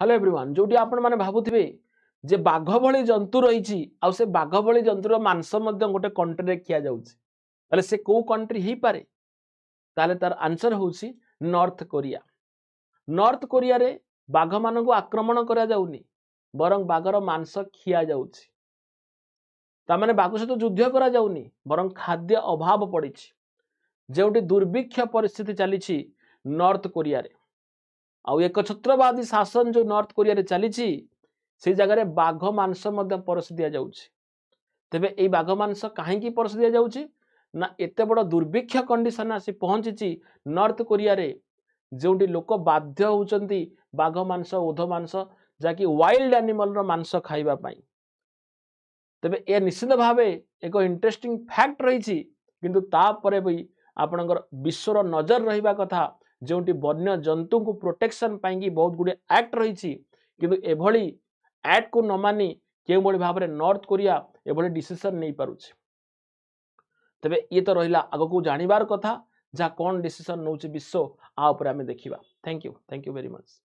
Hello everyone जोटी आपण माने भाबुथिबे जे बाघ भली जंतु रही आ से बाघ भली जंतुर मांस गोटे कंट्री रे खिया जाउछि ताले से को कंट्री ही पारे ताले तार आंसर होउछि नॉर्थ कोरिया। नॉर्थ कोरिया रे बाघ मान को आक्रमण करा जाउनी बरं बाघर मांस खिया जाउछि तामाने बाघ सहित युद्ध करा जाउनी बरं खाद्य अभाव पड़िछि जेउटी दुर्भिक्ष परिस्थिति चली नॉर्थ कोरिया रे आउ एकछत्रवादी शासन जो नॉर्थ कोरिया रे चली से जगह बाघ मांस परस दि जाउछि। तेबे एई बाघ मांस कहीं परस दि जाउछि ना एते बड़ दुर्भिक्ष कंडीशन आसी पहुंची नॉर्थ कोरिया रे जोटी लोक बाध्य होउचंती बाघ मांस ओध मांस जाकि वाइल्ड एनिमल रो मांस खाइबा पई। तेबे ए निश्चित भावे एक इंटरेस्टिंग फैक्ट रही किंतु तापरे भी आपणकर विश्वर नजर रहिबा कथा जोटी वन्य जंतु को प्रोटेक्शन पाई बहुत गुड़े एक्ट रही किंतु एभली एक्ट को न मानी के भाव में नॉर्थ कोरिया एभली डिसीजन नहीं पारुछि। तेबे ये तो रहिला आगको जानिबार कथा जहाँ कौन डिसीजन नौछि विश्व आ ऊपर आमे देखिबा। Thank you very much.